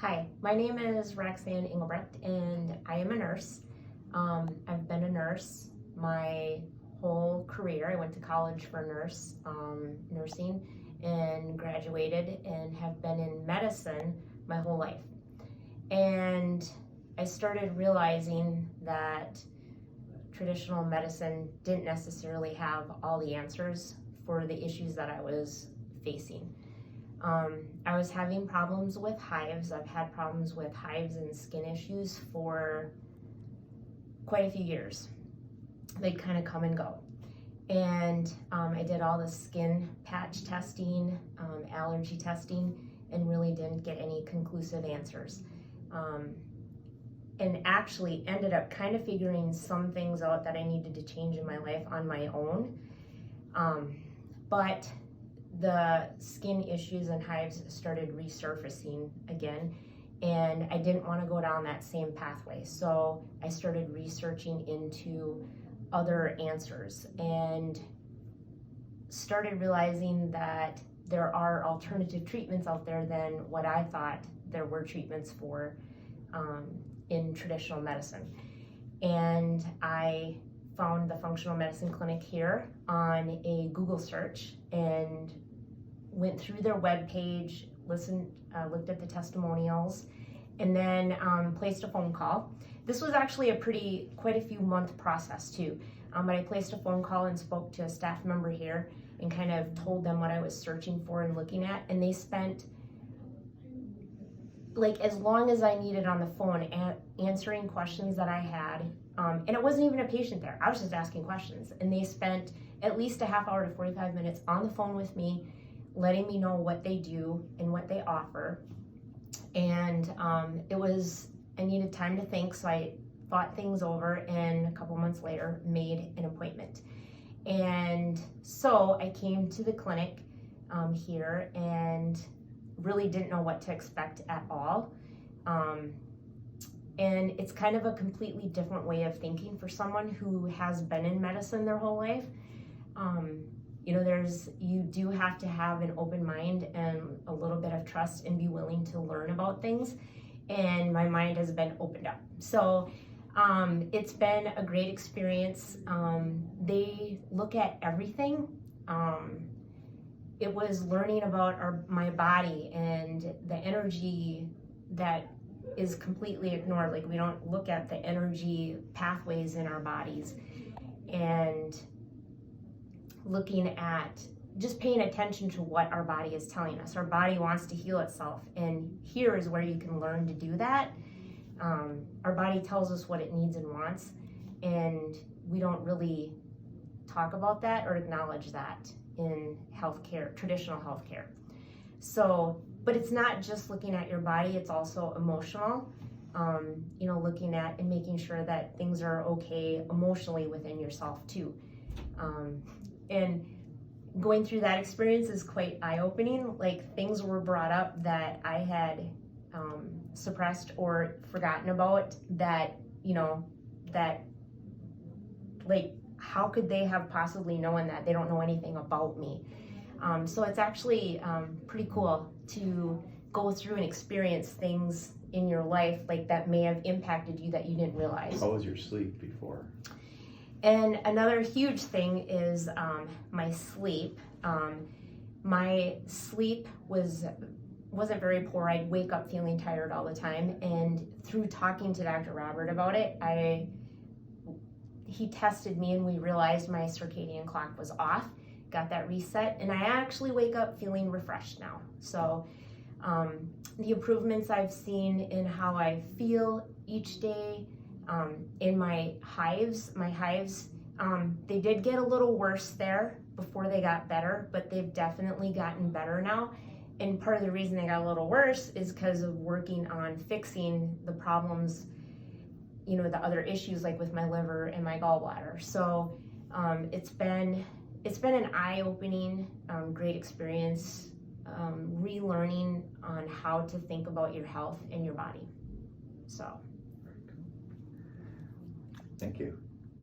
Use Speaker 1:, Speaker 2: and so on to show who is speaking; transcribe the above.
Speaker 1: Hi, my name is Roxanne Engelbrecht and I am a nurse. I've been a nurse my whole career. I went to college for nursing and graduated and have been in medicine my whole life. And I started realizing that traditional medicine didn't necessarily have all the answers for the issues that I was facing. I was having problems with hives. I've had problems with hives and skin issues for quite a few years. They'd kind of come and go. And I did all the skin patch testing, allergy testing, and really didn't get any conclusive answers. And actually ended up kind of figuring some things out that I needed to change in my life on my own. But the skin issues and hives started resurfacing again, and I didn't want to go down that same pathway. So I started researching into other answers and started realizing that there are alternative treatments out there than what I thought there were treatments for in traditional medicine. And I found the functional medicine clinic here on a Google search and went through their webpage, looked at the testimonials, and then placed a phone call. This was actually quite a few month process too. But I placed a phone call and spoke to a staff member here and kind of told them what I was searching for and looking at, and they spent like as long as I needed on the phone answering questions that I had. And it wasn't even a patient there. I was just asking questions. And they spent at least a half hour to 45 minutes on the phone with me, letting me know what they do and what they offer. And I needed time to think, so I thought things over and a couple months later made an appointment. And so I came to the clinic here and really didn't know what to expect at all. And it's kind of a completely different way of thinking for someone who has been in medicine their whole life. You do have to have an open mind and a little bit of trust and be willing to learn about things. And my mind has been opened up. So it's been a great experience. They look at everything. It was learning about my body and the energy that is completely ignored. Like, we don't look at the energy pathways in our bodies, and looking at just paying attention to what our body is telling us. Our body wants to heal itself, and here is where you can learn to do that. Our body tells us what it needs and wants, and we don't really talk about that or acknowledge that in healthcare, traditional healthcare. So, but it's not just looking at your body, it's also emotional. Looking at and making sure that things are okay emotionally within yourself too. And going through that experience is quite eye-opening. Like, things were brought up that I had suppressed or forgotten about, that like, how could they have possibly known that? They don't know anything about me. So it's actually pretty cool to go through and experience things in your life like that may have impacted you that you didn't realize.
Speaker 2: How was your sleep before?
Speaker 1: And another huge thing is my sleep. My sleep wasn't very poor. I'd wake up feeling tired all the time, and through talking to Dr. Robert about it, he tested me and we realized my circadian clock was off, got that reset, and I actually wake up feeling refreshed now. So the improvements I've seen in how I feel each day, in my hives, they did get a little worse there before they got better, but they've definitely gotten better now. And part of the reason they got a little worse is because of working on fixing the problems, the other issues like with my liver and my gallbladder. So it's been an eye-opening, great experience, relearning on how to think about your health and your body. So.
Speaker 2: Thank you.